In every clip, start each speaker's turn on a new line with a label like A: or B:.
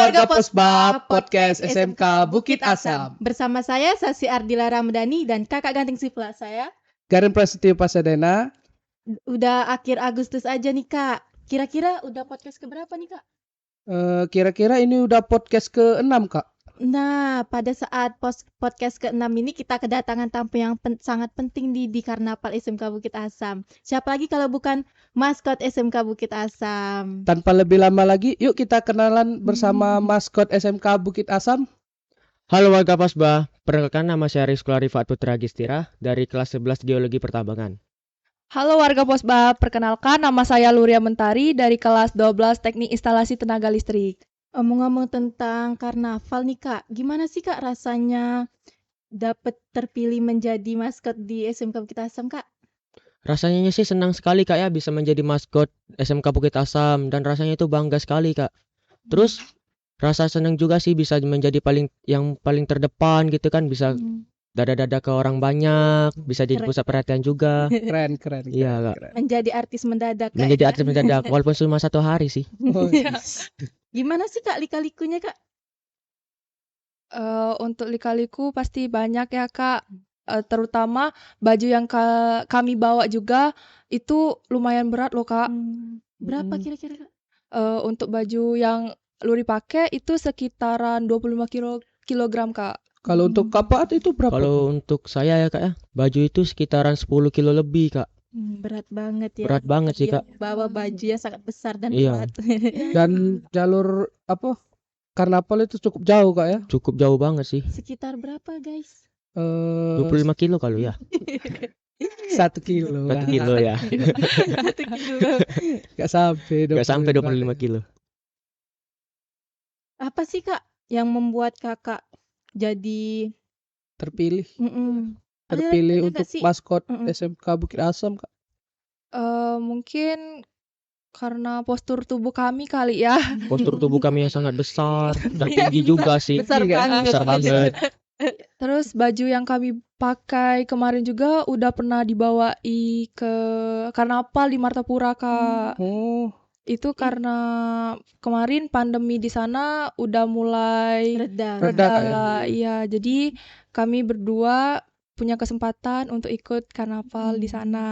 A: warga Posbab, podcast SMK Bukit Asam.
B: Bersama saya Sasi Ardila Ramadhani dan kakak ganteng sebelah saya
A: Garin Prasetyo Pasadena.
B: Udah akhir Agustus aja nih kak. Kira-kira udah podcast keberapa nih kak?
A: Kira-kira ini udah podcast ke-6 kak.
B: Nah, pada saat podcast ke-6 ini kita kedatangan tamu yang sangat penting di Karnaval SMK Bukit Asam. Siapa lagi kalau bukan maskot SMK Bukit Asam.
A: Tanpa lebih lama lagi, yuk kita kenalan bersama maskot SMK Bukit Asam.
C: Halo warga Posbab, perkenalkan nama saya Rizky Rifat Putra Agistira dari kelas 11 Geologi Pertambangan.
D: Halo warga Posbab, perkenalkan nama saya Luria Mentari dari kelas 12 Teknik Instalasi Tenaga Listrik.
B: Ngomong-ngomong tentang karnaval nih kak, gimana sih kak rasanya dapat terpilih menjadi maskot di SMK Bukit Asam kak?
C: Rasanya sih senang sekali kak ya bisa menjadi maskot SMK Bukit Asam dan rasanya itu bangga sekali kak. Terus rasa senang juga sih bisa menjadi yang paling terdepan gitu kan, bisa dada-dada ke orang banyak, bisa jadi pusat perhatian juga.
A: Keren.
C: Iya kak.
A: Keren.
B: Menjadi artis mendadak kak.
C: Menjadi artis mendadak walaupun cuma 1 hari sih.
A: Oh,
B: Gimana sih kak lika-likunya kak?
D: Untuk lika-liku pasti banyak ya kak. Terutama baju yang kami bawa juga itu lumayan berat loh kak.
B: Berapa kira-kira kak?
D: Untuk baju yang Luri pakai itu sekitaran 25 kilogram kak.
A: Kalau untuk kapaat itu berapa?
C: Kalau untuk saya ya kak ya, baju itu sekitaran 10 kilo lebih kak.
B: Berat banget ya.
C: Berat banget sih kak.
B: Bawa baju yang sangat besar dan
C: Iya.
B: berat.
A: Dan jalur karnaval itu cukup jauh kak ya?
C: Cukup jauh banget sih.
B: Sekitar berapa guys?
C: 25 kilo kalau ya.
A: 1 kilo.
C: 1 kilo ya.
B: 1 kilo.
A: Gak sampai 25.
C: Gak sampai 25 kilo.
B: Apa sih kak yang membuat kakak jadi
A: Terpilih
B: ada
A: untuk
B: nggak sih?
A: maskot SMK Bukit Asam kak.
D: Mungkin karena postur tubuh kami kali ya.
C: Postur tubuh kami yang sangat besar dan tinggi juga sih.
B: Besar banget.
C: Besar banget.
D: Terus baju yang kami pakai kemarin juga udah pernah dibawain ke karnaval di Martapura kak.
A: Oh,
D: Itu karena kemarin pandemi di sana udah mulai
B: Reda.
A: Reda.
D: Iya, jadi kami berdua punya kesempatan untuk ikut karnaval di sana.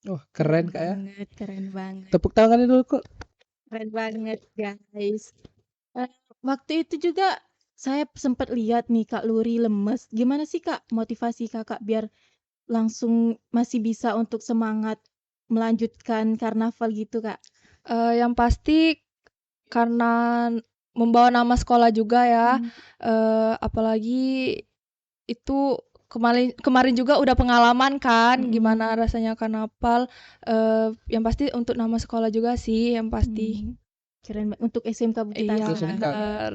A: wah keren kak ya.
B: Keren banget.
A: Tepuk tangan dulu kok.
B: Keren banget guys. Waktu itu juga saya sempat lihat nih Kak Luri lemes. Gimana sih Kak motivasi kakak biar langsung masih bisa untuk semangat melanjutkan karnaval gitu Kak?
D: Yang pasti karena membawa nama sekolah juga ya. Apalagi itu kemarin juga udah pengalaman kan gimana rasanya karnaval. Yang pasti untuk nama sekolah juga sih yang pasti.
B: Keren banget untuk SMK Bukit
D: Iya,
B: Asam.
D: benar.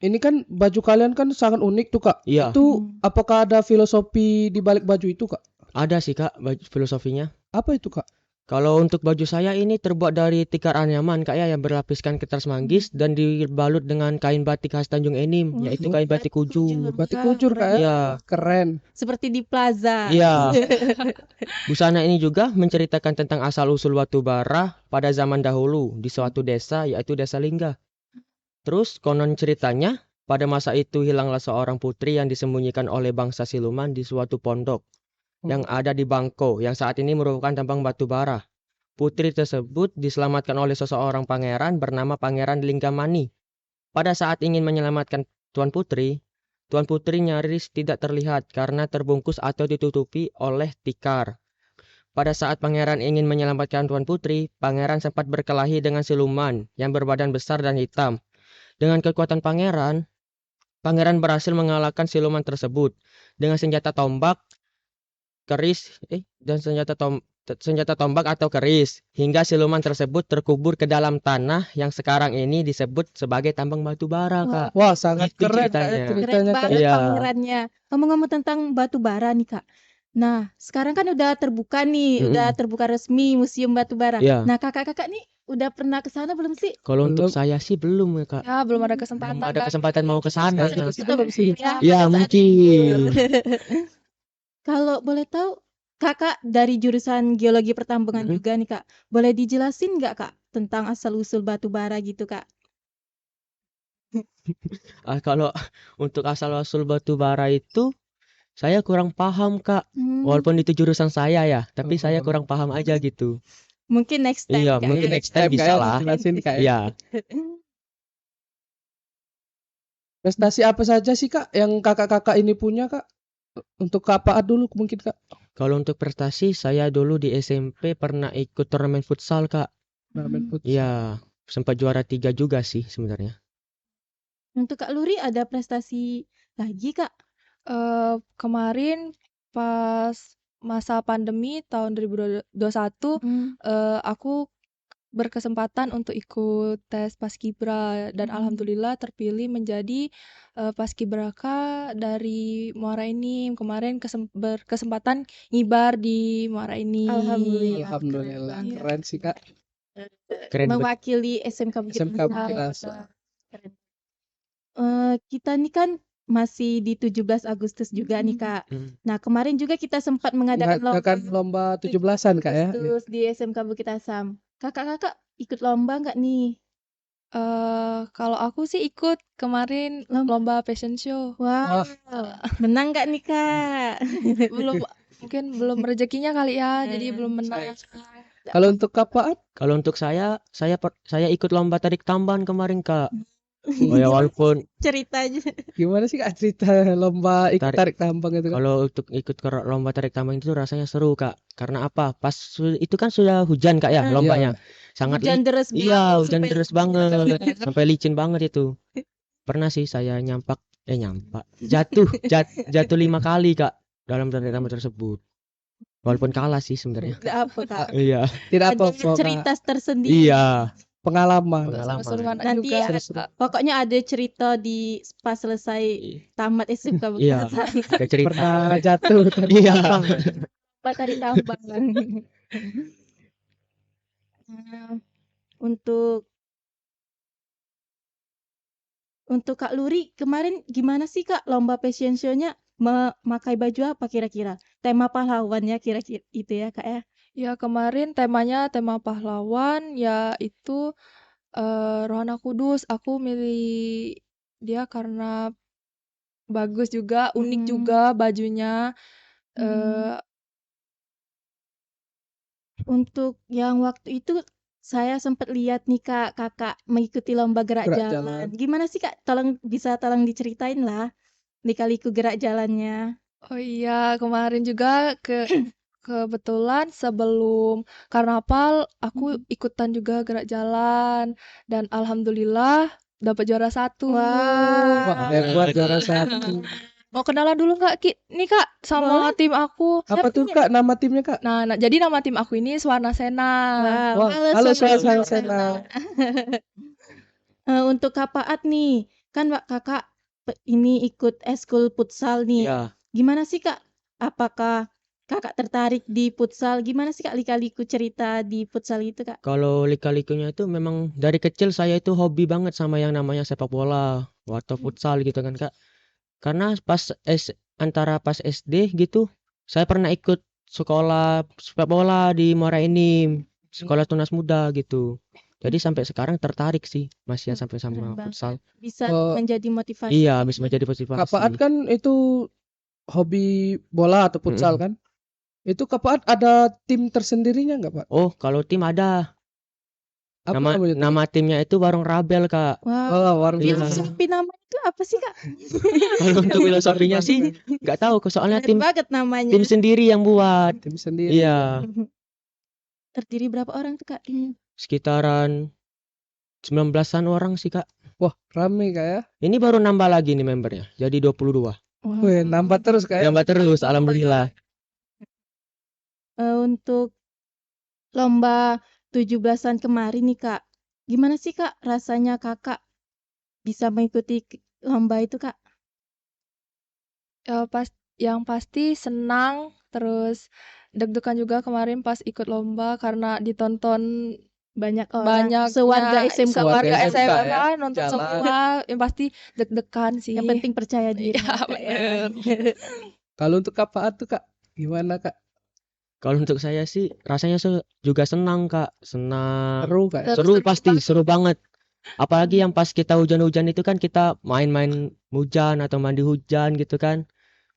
A: Ini kan baju kalian kan sangat unik tuh kak.
C: Iya.
A: Itu apakah ada filosofi di balik baju itu kak?
C: Ada sih kak filosofinya.
A: Apa itu kak?
C: Kalau untuk baju saya ini terbuat dari tikar anyaman kak ya, yang berlapiskan kertas manggis dan dibalut dengan kain batik khas Tanjung Enim, yaitu kain batik kujur.
A: Batik kujur kak ya?
C: Iya.
A: Keren.
B: Seperti di plaza.
C: Iya. Busana ini juga menceritakan tentang asal-usul batu bara pada zaman dahulu di suatu desa, yaitu Desa Lingga. Terus konon ceritanya pada masa itu hilanglah seorang putri yang disembunyikan oleh bangsa siluman di suatu pondok yang ada di Bangko, yang saat ini merupakan tambang batu bara. Putri tersebut diselamatkan oleh seseorang pangeran bernama Pangeran Linggamani. Pada saat ingin menyelamatkan Tuan Putri nyaris tidak terlihat karena terbungkus atau ditutupi oleh tikar. Pada saat pangeran ingin menyelamatkan Tuan Putri, pangeran sempat berkelahi dengan siluman yang berbadan besar dan hitam. Dengan kekuatan pangeran berhasil mengalahkan siluman tersebut dengan senjata tombak, keris dan senjata tombak atau keris, hingga siluman tersebut terkubur ke dalam tanah yang sekarang ini disebut sebagai tambang batu bara kak.
A: Wah sangat
C: Itu
A: keren
C: ceritanya.
A: kak,
B: Keren
A: Kak.
B: banget
C: Iya.
B: pangerannya. Ngomong-ngomong tentang batu bara nih Kak. Nah, sekarang kan udah terbuka nih, udah terbuka resmi Museum Batu Bara.
C: Iya.
B: Nah, kakak-kakak nih udah pernah ke sana belum sih?
C: Kalau untuk
A: Belum.
C: saya sih belum ya kak.
D: Ya, belum ada kesempatan.
C: Belum ada
D: Kak.
C: kesempatan mau ke sana.
A: Belum sih.
C: Ya mungkin.
B: Kalau boleh tahu, Kakak dari jurusan geologi pertambangan
C: Mm-mm.
B: juga nih Kak. Boleh dijelasin nggak Kak tentang asal-usul batu bara gitu Kak?
C: Kalau untuk asal-usul batu bara itu saya kurang paham, Kak.
B: Hmm,
C: Walaupun itu jurusan saya ya, tapi saya
A: Oh.
C: kurang paham aja gitu.
B: mungkin next time
C: Iya,
B: Kak
C: mungkin
B: ya.
C: next time bisa
A: Kak,
C: lah.
A: jelasin Kak ya.
C: Iya.
A: Prestasi apa saja sih Kak yang kakak-kakak ini punya Kak? Untuk Kak dulu mungkin Kak.
C: Kalau untuk prestasi, saya dulu di SMP pernah ikut turnamen futsal, Kak.
A: Turnamen futsal.
C: Iya, sempat juara 3 juga sih sebenarnya.
B: Untuk Kak Luri ada prestasi lagi Kak?
D: Kemarin pas masa pandemi tahun 2021,
B: Hmm.
D: aku berkesempatan untuk ikut tes Paskibra dan alhamdulillah terpilih menjadi Paskibraka dari Muara Enim. Kemarin berkesempatan ngibar di Muara Enim.
B: Alhamdulillah.
A: Alhamdulillah,
B: Keren banget.
A: keren sih Kak.
C: Keren banget.
B: Mewakili SMK Bukit
A: SMK
B: Asam.
A: Bukit Asam.
B: Keren. Kita nih kan masih di 17 Agustus juga nih Kak.
C: Hmm.
B: Nah kemarin juga kita sempat mengadakan
A: Mengadakan lomba 17-an Kak ya.
B: Agustus di SMK Bukit Asam. Kakak-kakak ikut lomba nggak nih?
D: Kalau aku sih ikut kemarin lomba fashion show.
B: Wah, menang nggak nih Kak?
D: Mungkin belum rezekinya kali ya, jadi belum menang.
A: Kalau untuk Kak
C: Kalau untuk saya ikut lomba tarik tambahan kemarin, Kak. Oh ya, walaupun
B: Cerita aja.
A: gimana sih Kak cerita lomba ikut tarik tambang itu Kak?
C: kalau untuk ikut ke lomba tarik tambang itu rasanya seru, Kak. Karena apa? Pas itu kan sudah hujan, Kak ya, lombanya. Sangat
B: Hujan deras banget.
C: Iya, hujan
B: sampai-
C: deras banget. Sampai licin banget itu. Pernah sih saya jatuh 5 kali, Kak, dalam tarik tambang tersebut. Walaupun kalah sih sebenarnya.
B: Nggak apa Kak?
C: Iya.
A: Tidak
B: Ada
A: apa-apa Kak.
B: cerita tersendiri.
C: Iya.
A: Pengalaman.
D: Seru-seru anak
B: Nanti
D: juga.
B: ada- pokoknya ada cerita di pas selesai tamat SMK Bukit
C: Iya.
B: Asam.
C: Ada cerita.
A: Pernah jatuh.
C: Iya.
B: Pak tarik tambang. Untuk Kak Luri kemarin gimana sih Kak lomba fashion show-nya memakai baju apa kira-kira? Tema pahlawannya kira-kira itu ya Kak ya?
D: Ya kemarin tema pahlawan yaitu Rohana Kudus. Aku milih dia karena bagus juga, unik juga bajunya.
B: Untuk yang waktu itu saya sempat lihat nih Kak, kakak mengikuti lomba gerak
A: Gerak
B: jalan.
A: jalan.
B: Gimana sih Kak? Tolong diceritain lah lika-liku gerak jalannya.
D: Oh iya, kemarin juga kebetulan sebelum karnaval aku ikutan juga gerak jalan dan alhamdulillah dapat juara 1.
B: Wah.
A: Yang buat juara 1.
D: Mau kenalan dulu nggak Ki? Nih Kak sama tim aku.
A: Apa tuh Kak nama timnya Kak?
D: Nah, jadi nama tim aku ini Swarna Sena.
B: Wah, halo
A: Sobat
B: Sena.
A: Sena.
B: Untuk Kak Paat nih, kan kakak ini ikut eskul futsal nih.
C: Iya.
B: Gimana sih Kak? Apakah kakak tertarik di futsal? Gimana sih Kak lika-liku cerita di futsal itu Kak?
C: Kalau lika-likunya itu memang dari kecil saya itu hobi banget sama yang namanya sepak bola atau futsal gitu kan, Kak. Karena antara pas SD gitu, saya pernah ikut sekolah sepak bola di Muara Enim, sekolah tunas muda gitu. Jadi sampai sekarang tertarik sih masih sampai sama
B: Keren banget.
C: futsal.
B: Bisa
A: Oh,
B: menjadi motivasi.
C: Iya, bisa menjadi motivasi.
A: Kak Paat kan itu hobi bola atau futsal kan? Itu Kak Paat ada tim tersendirinya nggak Pak?
C: Oh, kalau tim ada.
A: Apa namanya tuh?
C: Nama timnya itu Warung Rabel, Kak.
B: Wah,
A: Oh, warung
C: Iya.
B: filosofi nama itu apa sih Kak?
C: Kalau untuk filosofinya sih nggak tahu, soalnya
B: Keren banget namanya.
C: tim sendiri yang buat.
A: Tim sendiri.
C: Iya,
B: Terdiri berapa orang tuh Kak timnya?
C: sekitaran 19-an orang sih, Kak.
A: Wah, rame Kak ya.
C: Ini baru nambah lagi nih membernya. Jadi 22.
A: Wih, nambah terus Kak ya.
C: Nambah terus, alhamdulillah.
B: Untuk lomba 17-an kemarin nih Kak, gimana sih Kak rasanya Kakak bisa mengikuti lomba itu Kak?
D: Yang pasti senang, terus deg-degan juga kemarin pas ikut lomba karena ditonton
B: Banyak orang,
D: banyak
B: sewarga SMK,
D: sewarga
A: Sewarga SMK
D: SMK
A: ya,
D: nonton
A: jalan.
D: semua, yang pasti deg-degan sih.
B: yang penting percaya diri.
D: Iya,
B: Kak, ya.
D: bener.
A: Kalau untuk Kak Paat tuh Kak, gimana Kak?
C: Kalau untuk saya sih rasanya juga senang Kak, senang.
A: Seru Kak.
C: Seru pasti, seru banget. Apalagi yang pas kita hujan-hujan itu kan kita main-main hujan atau mandi hujan gitu kan.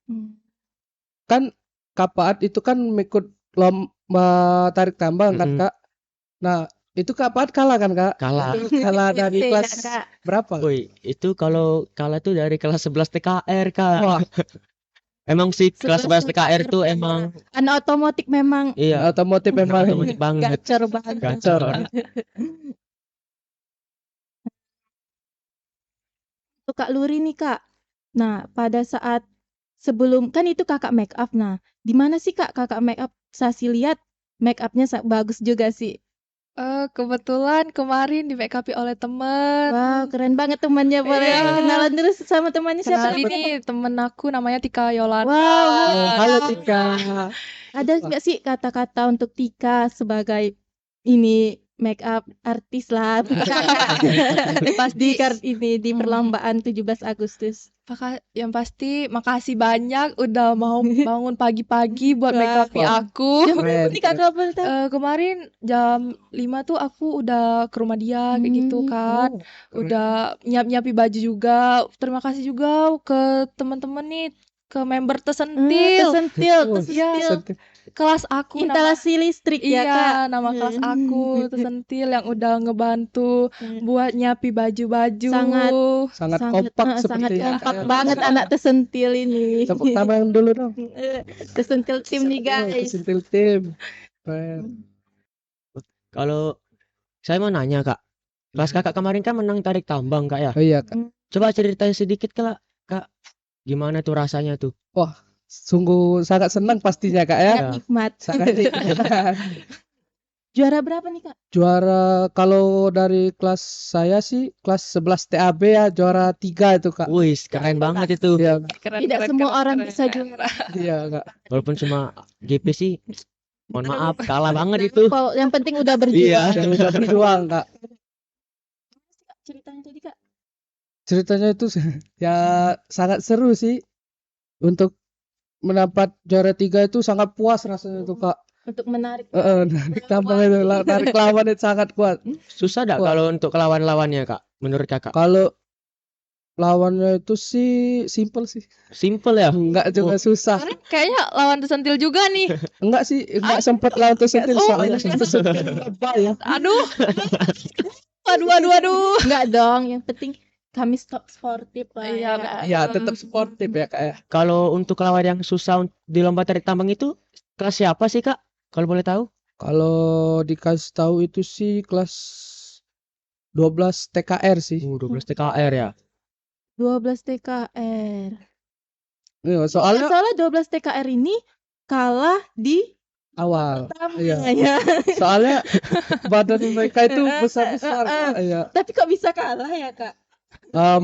B: Hmm.
A: Kan Kapaat itu kan mengikut lomba tarik tambang kan
C: Mm-mm.
A: Kak. Nah, itu Kapaat kalah kan Kak?
C: Kalah.
A: Kalah dari
B: Tidak,
A: kelas
B: Kak.
A: berapa?
C: Woi, itu kalau kalah tuh dari kelas 11 TKR Kak.
A: Wah,
C: Emang sih kelas 11 TKR tuh
B: TKR
C: emang
B: anak otomotif memang
C: iya,
A: otomotif memang
C: otomatis banget.
B: gacor banget.
C: Gacor.
B: Untuk Kak Luri nih Kak. Nah, pada saat sebelum kan itu kakak make up. Nah, di mana sih Kak kakak make up? Saya sih lihat make upnya bagus juga sih.
D: Kebetulan kemarin di make up oleh temen.
B: Wow, keren banget temannya. Boleh
D: Iya.
B: kenalan terus sama temannya siapa?
D: Kenalin nih temen aku namanya Tika Yolanda.
B: Wow,
A: Oh, halo Tika.
B: ada nggak sih kata-kata untuk Tika sebagai ini make up artis lah pas di di perlombaan 17 Agustus.
D: Yang pasti makasih banyak udah mau bangun pagi-pagi buat make up
A: Wah.
D: aku.
B: Jam berapa nih Kak? Kapan tahu?
D: Kemarin jam 5 tuh aku udah ke rumah dia kayak gitu kan. Udah nyiap-nyiapi baju juga. Terima kasih juga ke teman-teman nih, ke member tersentil
B: Tersentil,
A: Oh,
B: tersentil.
D: kelas aku.
B: Instalasi listrik ya
D: Iya,
B: Kak.
D: nama kelas aku tersentil yang udah ngebantu buat nyapi baju-baju.
A: Sangat kompak
B: sangat
A: sepertinya.
B: kompak banget anak tersentil ini.
A: Tepuk tangan dulu dong.
B: Tersentil tim nih guys.
A: Sentil tim. Keren.
C: Kalau saya mau nanya Kak, kelas kakak kemarin kan menang tarik tambang Kak ya.
A: Oh iya Kak.
C: Coba ceritain sedikit Kak, gimana tuh rasanya tuh?
A: Sungguh sangat senang pastinya Kak ya.
B: Sangat nikmat.
A: Sangat nikmat.
B: Juara berapa nih Kak?
A: Juara kalau dari kelas saya sih kelas 11 TAB ya juara 3 itu Kak.
C: Wih, keren banget itu.
A: Iya,
B: Tidak semua orang bisa juara.
A: iya Kak.
C: Walaupun cuma GP sih, mohon maaf kalah banget itu.
B: Yang penting udah berjuang.
C: Iya.
A: Dan udah berjuang Kak.
B: Ceritanya tadi Kak.
A: Ceritanya itu ya sangat seru sih. Untuk mendapat juara 3 itu sangat puas rasanya tuh Kak.
B: Untuk menarik.
A: Narik tambang itu, tarik lawan itu sangat kuat.
C: Susah dak
A: Wah.
C: kalau untuk lawan-lawannya Kak, menurut Kakak?
A: Kalau lawannya itu sih simple sih.
C: Simple ya?
A: Enggak juga susah.
D: Kemarin kayaknya lawan tersentil juga nih.
A: Enggak sih, enggak sempat lawan tersentil
D: Oh,
A: soalnya
D: enggak.
A: tersentil lebay ya.
D: Aduh. Aduh.
B: Enggak dong, yang penting kami stop sportif lah.
D: Iya,
B: ya.
D: Kak.
A: Ya, tetap sportif ya Kak ya.
C: Kalau untuk lawan yang susah di lomba tarik tambang itu kelas siapa sih Kak? Kalau boleh tahu?
A: Kalau dikasih tahu itu sih kelas 12 TKR sih.
C: 12 TKR ya.
B: 12 TKR.
A: Iya, soalnya
B: Soalnya 12 TKR ini kalah di
A: awal.
B: pertama
A: Iya.
B: ya.
A: Soalnya badan mereka itu besar-besar Kak. Iya.
B: Tapi kok bisa kalah ya Kak?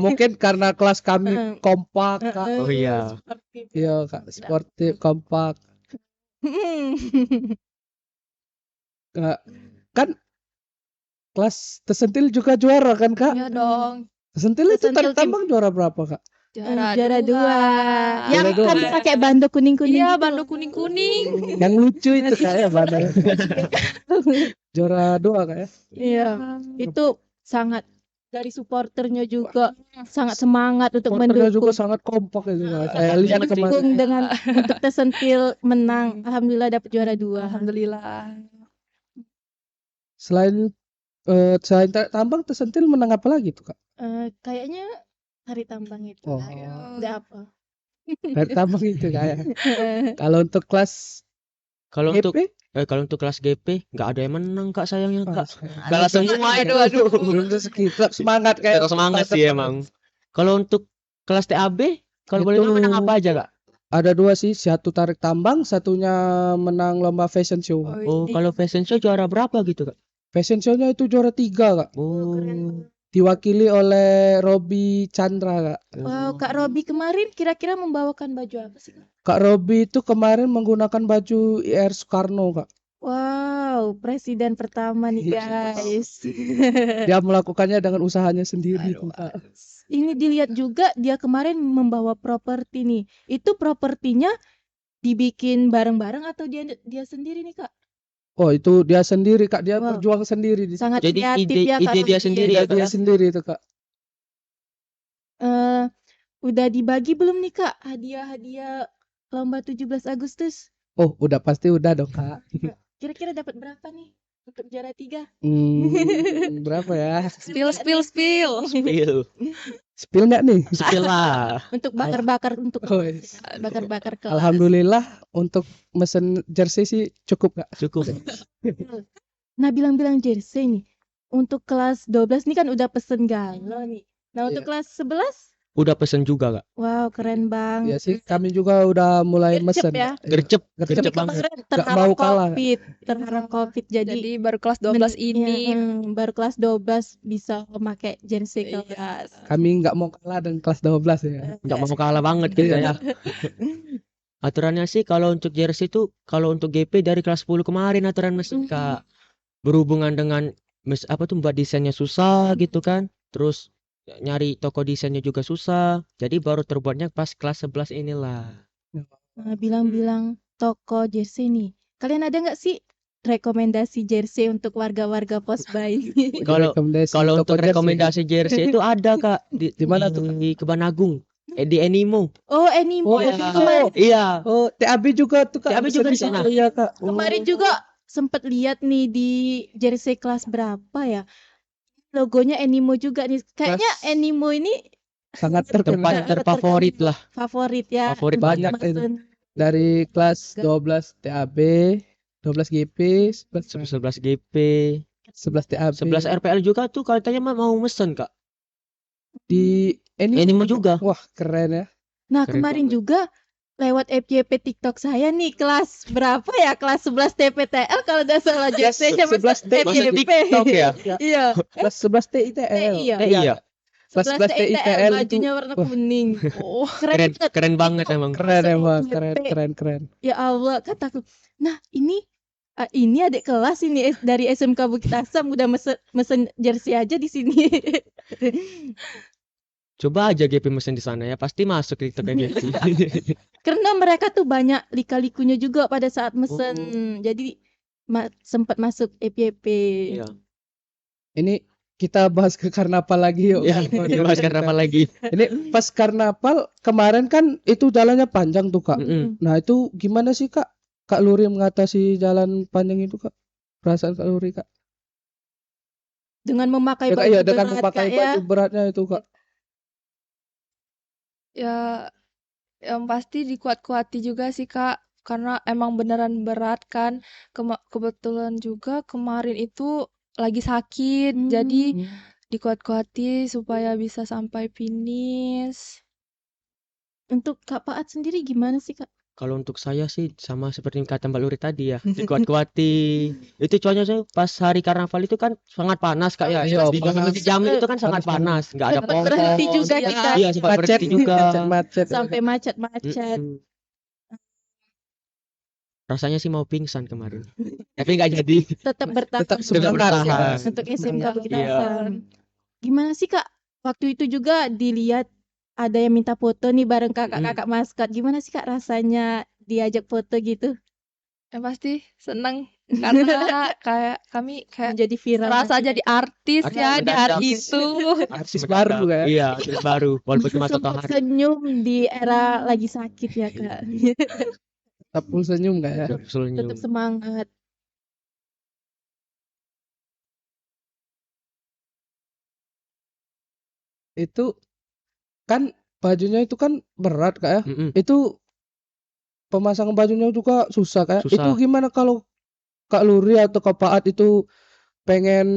A: Mungkin karena kelas kami kompak Kak.
C: Oh iya.
B: Sportif.
A: Iya Kak, sportif, kompak. Kak, kan kelas tersentil juga juara kan Kak?
D: Iya dong.
A: Tersentil itu
B: Tersentil
A: tarik tambang juara berapa Kak?
B: Juara 2. Yang
A: Juara dua.
B: kami pakai bando kuning-kuning.
D: Iya,
B: gitu.
D: bando kuning-kuning.
A: Yang lucu itu kayak badan. Juara 2 Kak ya?
B: Iya. Itu sangat dari supporternya juga sangat semangat untuk
A: Supporternya juga
B: mendukung.
A: sangat kompak itu Kak. Saya lihat kemarin.
B: Mendukung dengan untuk tersentil menang. Alhamdulillah dapat juara 2.
D: Alhamdulillah.
A: Selain tarik tambang tersentil menang apa lagi tuh Kak?
B: Kayaknya tarik tambang itu.
A: Oh,
B: Udah apa?
A: tarik tambang itu Kak ya. Kalau untuk kelas
C: Kalau untuk
A: GP?
C: kalau untuk kelas GP nggak ada yang menang Kak sayangnya Kak.
A: Kalah
C: Kalah semua itu.
A: Belum rezeki, tetap semangat kayak
C: Tetap semangat sih emang. Kalau untuk kelas TAB, kalau boleh tahu
A: Itu-
C: menang apa aja Kak?
A: Ada 2 sih, satu tarik tambang, satunya menang lomba fashion show.
C: Oh, kalau fashion show juara berapa gitu Kak?
A: Fashion show-nya itu juara 3 Kak.
C: Oh.
A: Diwakili oleh Robi Chandra Kak.
B: Wow, Kak Robi kemarin kira-kira membawakan baju apa sih Kak?
A: Kak Robi itu kemarin menggunakan baju IR Soekarno Kak.
B: Wow, presiden pertama nih
A: Iya.
B: guys.
A: Dia melakukannya dengan usahanya sendiri tuh, Kak.
B: Ini dilihat juga dia kemarin membawa properti nih. Itu propertinya dibikin bareng-bareng atau dia sendiri nih Kak?
A: Oh, itu dia sendiri Kak, dia
B: Wow,
A: berjuang sendiri di situ.
B: sangat
C: Jadi
B: kreatif
C: ide
B: ya Kak
C: ide dia
B: Luri
C: sendiri
A: Ide
C: ya, Kak
A: dia
C: ya?
A: sendiri itu Kak.
B: Eh, udah dibagi belum nih Kak hadiah-hadiah lomba 17 Agustus?
A: Oh, udah pasti udah dong Kak.
B: Kira-kira dapat berapa nih untuk juara 3?
A: Berapa ya?
D: Spill, spill, spill.
C: Spill.
A: Spill nggak nih?
C: Spill lah.
B: Untuk bakar-bakar untuk
A: Oh,
B: kelas. Bakar-bakar kelas.
A: Alhamdulillah untuk mesen jersey sih cukup Kak.
C: Cukup.
B: Nah, bilang-bilang jersey nih. Untuk kelas 12 nih kan udah pesen galau nih. Nah, untuk
A: Iya.
B: kelas 11?
C: Udah pesen juga, Kak.
B: Wow, keren
A: Ya
B: banget.
A: sih, kami juga udah mulai
B: Gercep
A: mesen.
B: ya.
A: Kak.
C: Gercep,
A: Gercep
B: Ini
C: gercep banget.
B: kemarin
A: Nggak mau kalah.
B: terhalang COVID. Jadi
D: Jadi baru kelas 12 ini.
B: baru kelas 12 bisa memakai jersey
D: Iya.
B: kelas.
A: Kami nggak mau kalah dengan kelas 12 ya.
C: Nggak mau kalah banget kita ya. Aturannya sih kalau untuk jersey itu kalau untuk GP dari kelas 10 kemarin aturan mesen, Kak. Berhubungan dengan buat desainnya susah gitu kan. Terus nyari toko desainnya juga susah. Jadi baru terbuatnya pas kelas 11 inilah.
B: Nah, bilang-bilang toko jersey nih. Kalian ada nggak sih rekomendasi jersey untuk warga-warga Posbay?
C: Kalau
A: Rekomendasi
C: Kalau
A: toko
C: untuk
A: jersey.
C: rekomendasi jersey itu ada, Kak,
A: Di mana tuh, Kak?
C: di Kebon Agung. Di Enimo.
B: Oh, Animo.
A: Oh,
C: Iya.
B: Kemarin,
C: Iya.
A: Oh, TAB juga tuh Kak.
C: TAB
A: bisa
C: juga di
A: situ.
C: sana.
A: Iya Kak.
B: kemarin juga sempet lihat nih di jersey kelas berapa ya? Logonya Animo juga nih. Kayaknya
A: Kelas-
B: Animo ini
A: Sangat
C: Tempat
A: terkenal.
C: terfavorit lah.
B: favorit ya.
C: Favorit
A: Banyak
C: banget.
A: itu. Dari kelas 12 TAB, 12 GP,
C: 11 GP,
A: 11 TAB.
C: 11 RPL juga tuh katanya mau mesen, Kak.
A: Di
C: Enimo juga.
A: Wah, keren ya.
B: Nah,
C: Keren
B: kemarin
C: banget.
B: juga lewat FYP TikTok saya nih kelas berapa ya? Kelas 11 TPTL kalau tidak salah
A: Kelas
B: jersey-nya
A: 11
B: masuk
C: masuk
B: FYP.
C: TikTok ya?
B: Iya.
A: Kelas 11 TITL.
B: Iya.
C: Iya.
A: Kelas 11
B: TITL
A: TITL itu
B: bajunya warna
A: wah,
B: kuning. Oh,
C: Keren
B: banget.
C: keren banget
B: Itu
C: emang.
A: keren
B: masuk
A: emang,
B: FYP.
A: keren.
B: Ya Allah, kataku. Nah, ini adik kelas ini dari SMK Bukit Asam udah mesen jersey aja di sini.
C: Coba aja GP mesen di sana ya, pasti masuk TikTok GP.
B: Karena mereka tuh banyak lika-likunya juga pada saat mesen. Jadi sempat masuk FYP.
C: Iya.
A: Ini kita bahas ke karnaval lagi yuk.
C: Ya, bahas karnaval lagi.
A: Ini pas karnaval kemarin kan itu jalannya panjang tuh Kak.
C: Mm-mm.
A: Nah itu gimana sih Kak? Kak Luri mengatasi jalan panjang itu Kak? Perasaan Kak Luri Kak?
B: Dengan memakai
A: Ya, Kak,
B: baju
A: iya, dengan
B: berat,
A: memakai
B: Kak, ya.
A: baju beratnya itu Kak.
D: Ya, yang pasti dikuat-kuati juga sih Kak, karena emang beneran berat kan. Kebetulan juga kemarin itu lagi sakit, jadi dikuat-kuati supaya bisa sampai finish.
B: Untuk Kak Paat sendiri gimana sih Kak?
C: Kalau untuk saya sih sama seperti kata Mbak Luri tadi ya, dikuat-kuati. Itu cuaca saya pas hari karnaval itu kan sangat panas Kak ya.
A: Iya,
C: Di
A: panas.
C: Jambi itu kan sangat panas, nggak ada
B: Sempat
C: pohon.
B: berhenti juga
D: Iya.
B: kita.
C: Iya, sempat berhenti juga.
A: Macet.
B: Sampai macet-macet.
C: Mm-mm. Rasanya sih mau pingsan kemarin. Tapi nggak jadi.
B: Tetap bertahan.
A: Tetap semangat ya.
C: bertahan.
B: Untuk SMK Bukit
C: Iya.
B: Asam. Gimana sih Kak? Waktu itu juga dilihat ada yang minta foto nih bareng kakak-kakak maskot. Gimana sih Kak rasanya diajak foto gitu?
D: Yang pasti seneng karena kami
B: Menjadi viral.
D: merasa jadi artis
C: Artis
D: ya di
C: mendadak.
D: hari itu.
A: Artis baru ya.
C: Iya, artis baru. Walaupun cuma satu
B: Sempat
C: hari.
B: senyum di era lagi sakit ya Kak.
A: Tetap full senyum nggak ya?
C: Senyum.
B: Tetap semangat.
A: Itu kan bajunya itu kan berat Kak ya.
C: Mm-mm.
A: Itu pemasangan bajunya juga susah Kak.
C: Susah.
A: Itu gimana kalau Kak Luri atau Kak Paat itu pengen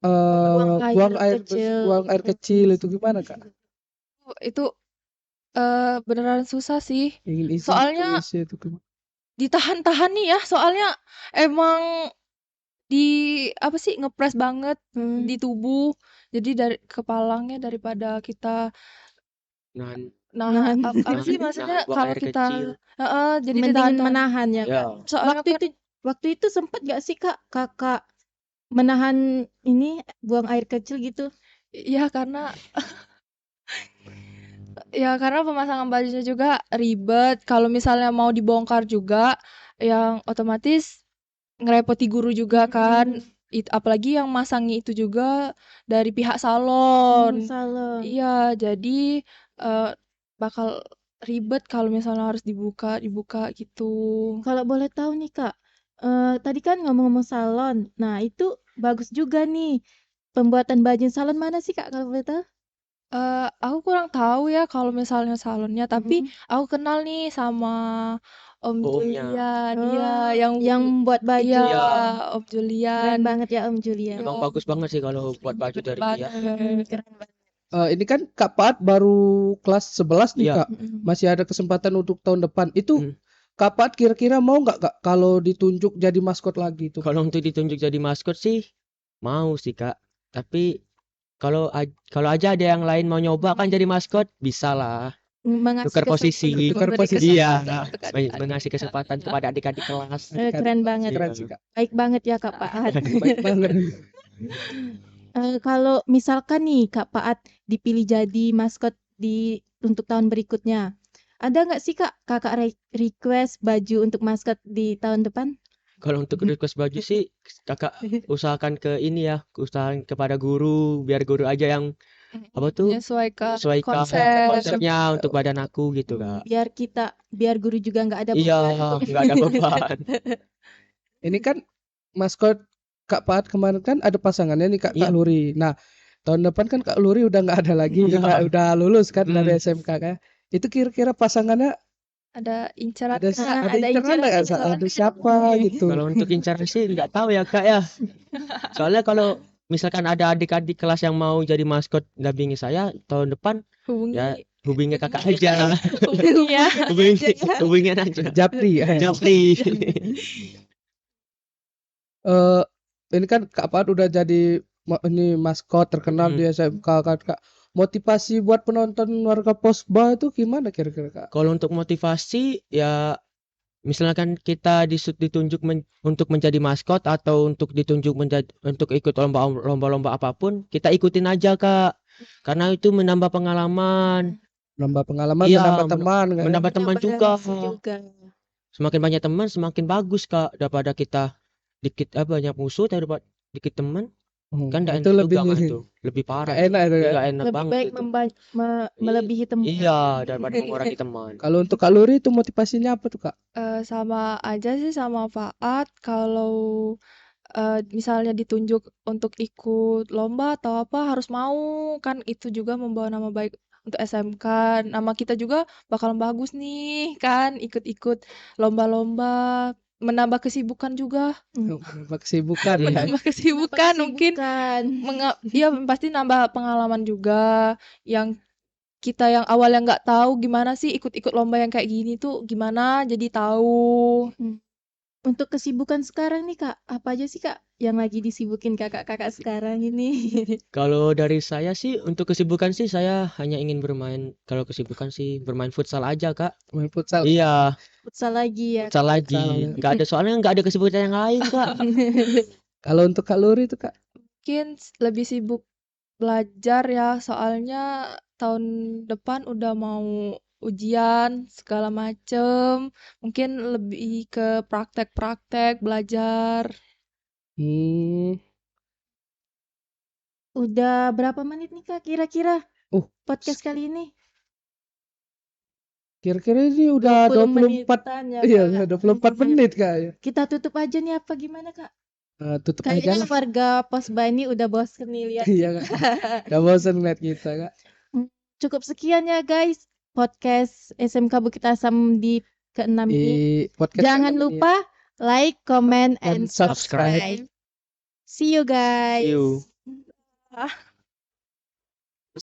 A: buang air kecil itu gimana Kak?
D: Itu beneran susah sih.
A: Ingin isi
D: Soalnya
A: itu gimana?
D: ditahan-tahan nih ya, soalnya emang apa sih ngepres banget di tubuh. Jadi dari kepalangnya daripada kita
B: Nahan.
D: apa sih maksudnya
C: buang
D: kalau
C: air
D: kita
C: kecil.
D: jadi
B: Mendingan
D: ditahan-tahan.
B: menahan ya
C: Ya.
B: Kak.
D: Soalnya
B: Waktu itu sempat gak sih Kak kakak menahan ini buang air kecil gitu?
D: ya karena Ya karena pemasangan bajunya juga ribet. Kalau misalnya mau dibongkar juga, yang otomatis ngerepoti guru juga kan. Apalagi yang masangnya itu juga dari pihak salon.
B: Salon.
D: Iya, jadi bakal ribet kalau misalnya harus dibuka gitu.
B: Kalau boleh tahu nih Kak, tadi kan ngomong-ngomong salon. Nah, itu bagus juga nih. Pembuatan baju salon mana sih Kak kalau boleh tahu?
D: Aku kurang tahu ya kalau misalnya salonnya, tapi aku kenal nih sama Om
C: Omnya.
D: Julian.
B: Oh,
D: Iya,
B: yang buat baju.
D: iya,
C: Iya.
D: Om
B: Keren
D: Julian.
B: banget ya Om Julian.
C: Emang bagus banget sih kalau buat baju dari dia.
B: Keren banget.
A: Ini kan Kak Paat baru kelas 11 nih
C: Iya.
A: Kak. Masih ada kesempatan untuk tahun depan. Itu
C: Hmm.
A: Kak Paat kira-kira mau nggak Kak kalau ditunjuk jadi maskot lagi tuh?
C: Kalau untuk ditunjuk jadi maskot sih mau sih Kak. Tapi kalau aja ada yang lain mau nyoba kan jadi maskot, bisa lah.
B: Mengasih
C: Tukar posisi.
B: kesempatan.
A: Tukar
D: Memberi
A: posisi.
C: Iya,
D: kesempatan untuk adik-adik.
C: mengasih kesempatan kepada adik-adik kelas.
B: Keren banget.
A: Keren sih Kak.
B: Baik banget ya Kak Paat.
A: Baik banget.
B: Kalau misalkan nih Kak Paat dipilih jadi maskot untuk tahun berikutnya, ada nggak sih Kak kakak request baju untuk maskot di tahun depan?
C: Kalau untuk request baju sih kakak usahakan usahakan kepada guru, biar guru aja yang apa tuh
D: Menyesuaikan
C: sesuaikan
D: konsep.
C: konsepnya untuk badan aku gitu Kak.
B: Biar guru juga nggak ada
C: Iya,
B: beban.
C: nggak ada beban.
A: Ini kan maskot Kak Paat kemarin kan ada pasangannya nih Kak
C: Iya.
A: Luri. Nah, tahun depan kan Kak Luri udah nggak ada lagi,
C: Iya.
A: udah lulus kan dari
C: Hmm.
A: SMK kan. Itu kira-kira pasangannya
D: Ada inceran.
A: ada
B: ada
A: inceran nggak Kak?
B: inceran.
A: Ada siapa gitu?
C: Kalau untuk incaran sih nggak tahu ya Kak ya. Soalnya kalau misalkan ada adik-adik kelas yang mau jadi maskot dampingi saya tahun depan, ya hubungi kakak aja.
D: Hubungi ya.
C: Hubungi aja.
A: Japri.
C: Japri.
A: Ini kan Kak Paat udah jadi ini maskot terkenal di SMK kan Kak. Motivasi buat penonton warga Posba itu gimana kira-kira Kak?
C: Kalau untuk motivasi ya misalkan kita ditunjuk untuk menjadi maskot atau untuk ditunjuk untuk ikut lomba-lomba apapun, kita ikutin aja Kak. Karena itu menambah pengalaman,
A: Nambah pengalaman,
C: Iya,
A: menambah teman kan?
C: menambah teman juga.
B: juga.
C: Semakin banyak teman semakin bagus Kak, daripada kita banyak musuh daripada dikit teman. Kan
A: itu
C: enak
A: lebih
C: juga kan tuh. Lebih parah.
A: nggak enak itu kan?
C: Nggak enak
B: Lebih
C: banget
B: baik
C: itu.
B: melebihi teman.
C: Iya, daripada mengurangi teman.
A: Kalau untuk Kak Luri itu motivasinya apa tuh Kak?
D: Sama aja sih sama Faat. Kalau misalnya ditunjuk untuk ikut lomba atau apa harus mau, kan itu juga membawa nama baik untuk SMK. Nama kita juga bakalan bagus nih kan ikut-ikut lomba-lomba, menambah kesibukan juga.
A: Menambah kesibukan ya.
D: Menambah kesibukan mungkin ya pasti nambah pengalaman juga, yang kita yang awalnya nggak tahu gimana sih ikut-ikut lomba yang kayak gini tuh gimana, jadi tahu.
B: Untuk kesibukan sekarang nih Kak, apa aja sih Kak yang lagi disibukin kakak-kakak sekarang ini?
C: Kalau dari saya sih untuk kesibukan sih saya hanya ingin bermain. Kalau kesibukan sih bermain futsal aja Kak.
A: Main futsal.
C: Iya,
B: Futsal lagi ya.
C: futsal lagi. Soalnya nggak ada kesibukan yang lain Kak.
A: Kalau untuk Kak Luri itu Kak?
D: Mungkin lebih sibuk belajar ya, soalnya tahun depan udah mau ujian segala macem. Mungkin lebih ke praktek-praktek belajar.
B: Udah berapa menit nih Kak kira-kira podcast kali ini?
A: Kira-kira ini udah 24
B: menitan ya,
A: iya,
B: Kak.
A: 24 menit Kak.
B: Kita tutup aja nih apa gimana Kak?
A: Tutup aja
B: Kayaknya
A: lah.
B: warga Posba ini udah bosen nih lihat.
A: Iya Kak. Udah bosan lihat kita Kak.
B: Cukup sekian ya guys podcast SMK Bukit Asam di ke-6 ini.
A: Podcast
B: Jangan
A: kali ini.
B: lupa like, comment,
A: And
B: and subscribe. See you guys.
C: See you.
D: Ah.